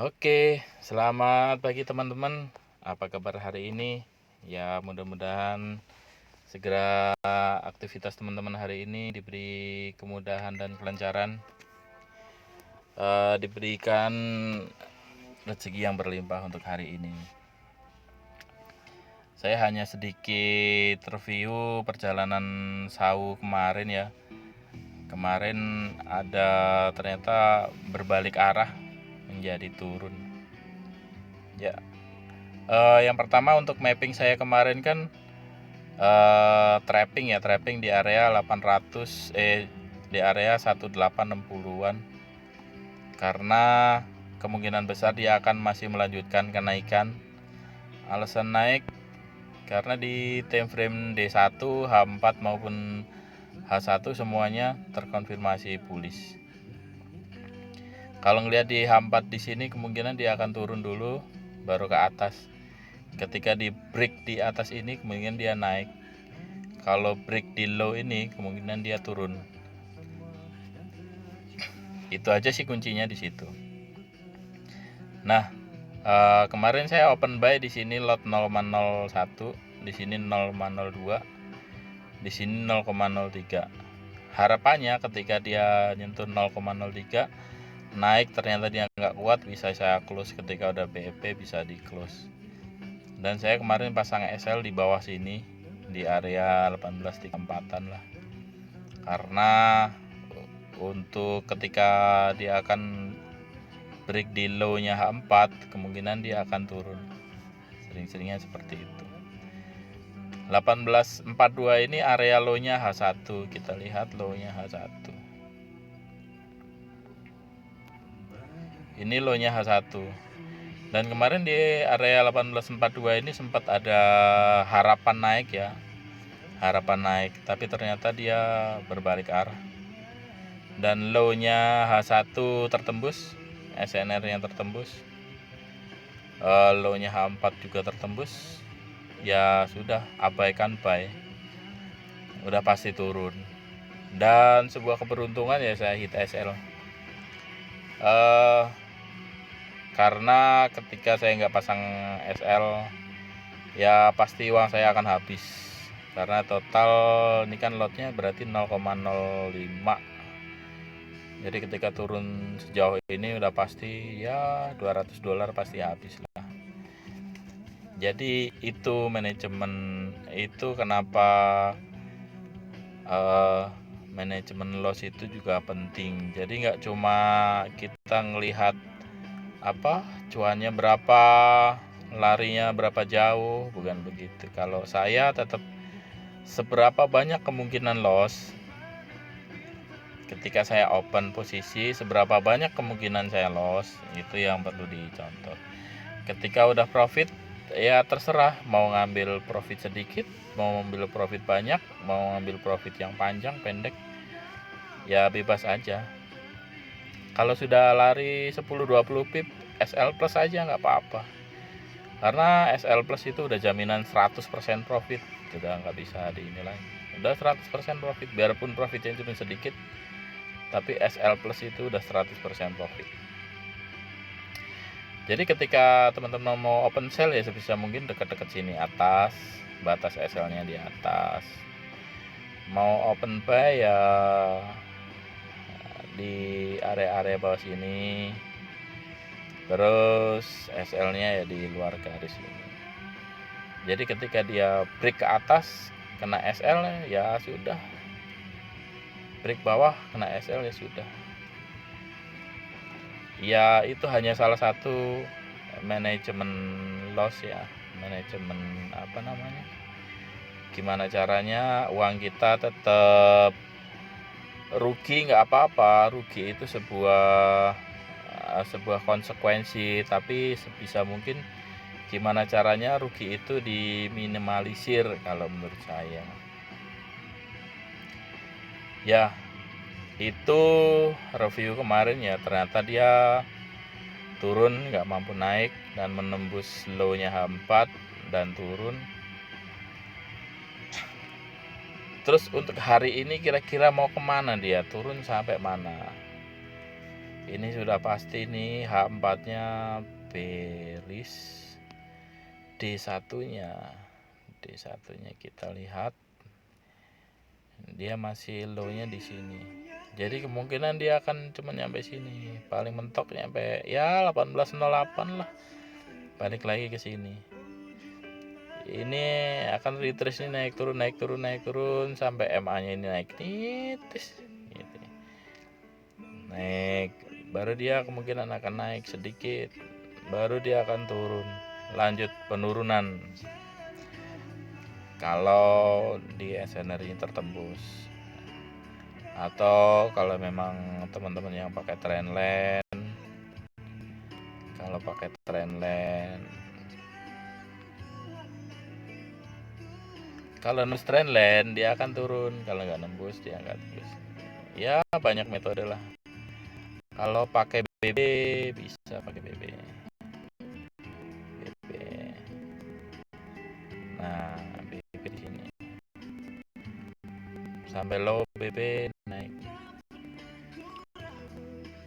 Oke, selamat pagi teman-teman. Apa kabar hari ini? Ya, mudah-mudahan segera aktivitas teman-teman hari ini diberi kemudahan dan kelancaran, diberikan rezeki yang berlimpah untuk hari ini. Saya hanya sedikit review perjalanan Sau kemarin ya. Kemarin ada ternyata berbalik arah menjadi turun. Ya, yang pertama untuk mapping saya kemarin kan trapping di area 800 di area 1860-an, karena kemungkinan besar dia akan masih melanjutkan kenaikan. Alasan naik karena di time frame D1, H4 maupun H1 semuanya terkonfirmasi bullish. Kalau ngelihat di H4 di sini kemungkinan dia akan turun dulu baru ke atas. Ketika di break di atas ini kemungkinan dia naik. Kalau break di low ini kemungkinan dia turun. Itu aja sih kuncinya di situ. Nah, kemarin saya open buy di sini lot 0,01, di sini 0,02, di sini 0,03. Harapannya ketika dia nyentuh 0,03 naik, ternyata dia nggak kuat, bisa saya close. Ketika udah BEP bisa di close. Dan saya kemarin pasang SL di bawah sini di area 18.34-an lah, karena untuk ketika dia akan break di low nya H4 kemungkinan dia akan turun, sering-seringnya seperti itu. 1842 ini area low nya H1, kita lihat low nya H1, ini low nya H1. Dan kemarin di area 1842 ini sempat ada harapan naik ya, harapan naik, tapi ternyata dia berbalik arah. Dan low nya H1 tertembus, SNR yang tertembus, low nya H4 juga tertembus. Ya sudah, abaikan buy, udah pasti turun. Dan sebuah keberuntungan ya saya hit SL, karena ketika saya nggak pasang SL ya pasti uang saya akan habis, karena total ini kan lotnya berarti 0,05. Jadi ketika turun sejauh ini udah pasti ya $200 pasti habis lah. Jadi itu manajemen, itu kenapa manajemen loss itu juga penting. Jadi nggak cuma kita ngelihat cuannya berapa, larinya berapa jauh, bukan begitu. Kalau saya tetap seberapa banyak kemungkinan loss ketika saya open posisi, seberapa banyak kemungkinan saya loss, itu yang perlu dicontoh. Ketika udah profit ya terserah mau ngambil profit sedikit, mau ngambil profit banyak, mau ngambil profit yang panjang pendek, ya bebas aja. Kalau sudah lari 10-20 pip SL plus aja nggak apa-apa, karena SL plus itu udah jaminan 100% profit, udah nggak bisa dinilai, udah 100% profit. Biarpun profitnya cuma sedikit, tapi SL plus itu udah 100% profit. Jadi ketika teman-teman mau open sell ya sebisa mungkin dekat-dekat sini atas, batas SL nya di atas. Mau open buy ya di area-area bawah sini, terus SL nya ya di luar garis ini. Jadi ketika dia break ke atas kena SL ya sudah, break bawah kena SL ya sudah. Ya itu hanya salah satu manajemen loss ya, manajemen gimana caranya uang kita tetap rugi nggak apa-apa. Rugi itu sebuah konsekuensi, tapi sebisa mungkin gimana caranya rugi itu diminimalisir kalau menurut saya ya. Itu review kemarin ya, ternyata dia turun nggak mampu naik dan menembus low nya H4 dan turun. Terus untuk hari ini kira-kira mau kemana dia, turun sampai mana? Ini sudah pasti nih H4 nya bearish. D1 nya kita lihat dia masih low nya di sini, jadi kemungkinan dia akan cuma nyampe sini, paling mentok nyampe ya 1808 lah, balik lagi ke sini. Ini akan retrace nih, naik turun sampai MA nya ini naik titis gitu. Naik, baru dia kemungkinan akan naik sedikit, baru dia akan turun, lanjut penurunan kalau di SNR-nya tertembus. Atau kalau memang teman-teman yang pakai trendline, kalau pakai trendline, kalau nembus trendline dia akan turun, kalau nggak nembus dia nggak tembus. Ya banyak metode lah. Kalau pakai BB bisa pakai BB. Nah, BB di sini. Sampai low BB naik.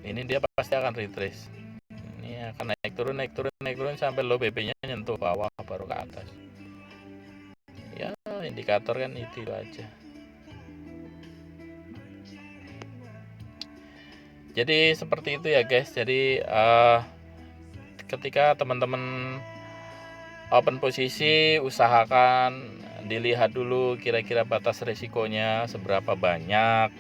Ini dia pasti akan retrace. Ini akan naik turun sampai low BB-nya nyentuh bawah baru ke atas. Ya, indikator kan itu aja. Jadi seperti itu ya guys. Jadi ketika teman-teman open posisi, usahakan dilihat dulu kira-kira batas risikonya seberapa banyak.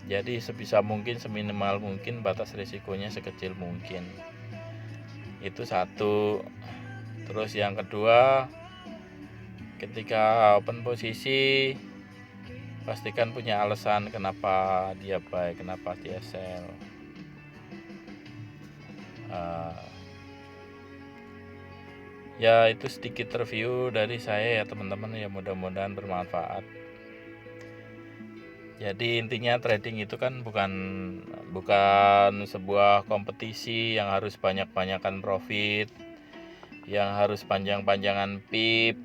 Jadi sebisa mungkin, seminimal mungkin batas risikonya sekecil mungkin. Itu satu. Terus yang kedua, ketika open posisi pastikan punya alasan kenapa dia buy, kenapa dia sell. Ya itu sedikit review dari saya ya teman-teman, ya mudah-mudahan bermanfaat. Jadi intinya trading itu kan bukan sebuah kompetisi yang harus banyak-banyakan profit, yang harus panjang-panjangan pip.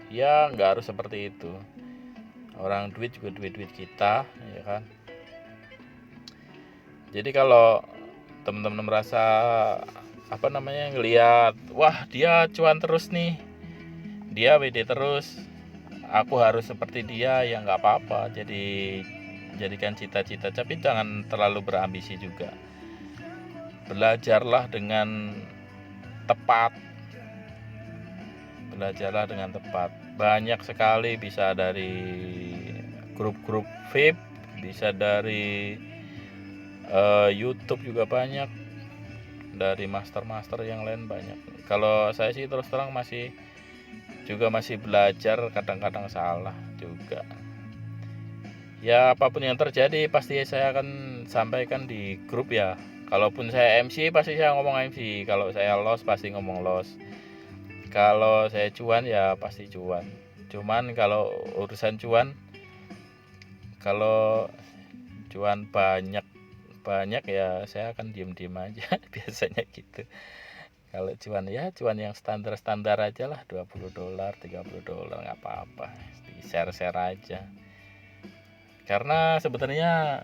Ya nggak harus seperti itu. Orang duit juga duit kita, ya kan. Jadi kalau teman-teman merasa ngelihat, wah dia cuan terus nih, dia WD terus, aku harus seperti dia, ya nggak apa-apa. Jadi jadikan cita-cita, tapi jangan terlalu berambisi juga. Belajarlah dengan tepat. Banyak sekali, bisa dari grup-grup VIP, bisa dari YouTube juga banyak, dari master-master yang lain banyak. Kalau saya sih terus terang masih belajar, kadang-kadang salah juga. Ya apapun yang terjadi pasti saya akan sampaikan di grup ya. Kalaupun saya MC pasti saya ngomong MC, kalau saya loss pasti ngomong loss, kalau saya cuan ya pasti cuan. Cuman kalau urusan cuan, kalau cuan banyak ya saya akan diem aja biasanya gitu. Kalau cuan ya cuan yang standar aja lah, $20, $30 nggak apa-apa, di share aja. Karena sebetulnya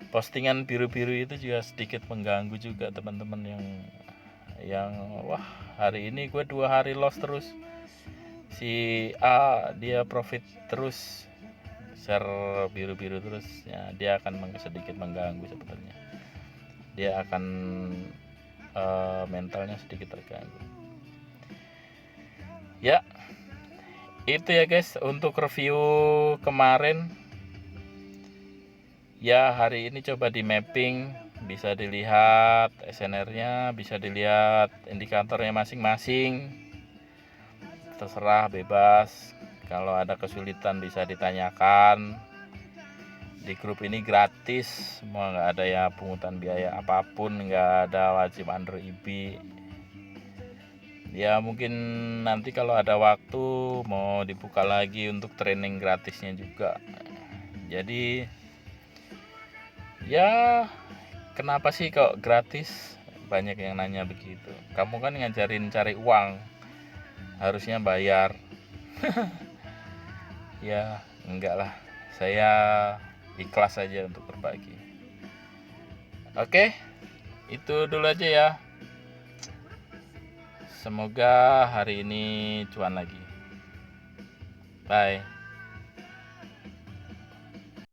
postingan biru-biru itu juga sedikit mengganggu juga teman-teman yang wah hari ini gue 2 hari loss terus, si A dia profit terus, share biru-biru terus ya, dia akan sedikit mengganggu sebetulnya. Dia akan mentalnya sedikit terganggu. Ya itu ya guys untuk review kemarin. Ya hari ini coba di mapping, bisa dilihat SNR-nya, bisa dilihat indikatornya masing-masing. Terserah, bebas. Kalau ada kesulitan bisa ditanyakan. Di grup ini gratis, semua nggak ada ya pungutan biaya apapun, nggak ada wajib under IB. Ya mungkin nanti kalau ada waktu mau dibuka lagi untuk training gratisnya juga. Jadi ya kenapa sih kok gratis? Banyak yang nanya begitu. Kamu kan ngajarin cari uang, harusnya bayar. Ya enggak lah, saya ikhlas saja untuk berbagi. Oke, itu dulu aja ya. Semoga hari ini cuan lagi. Bye.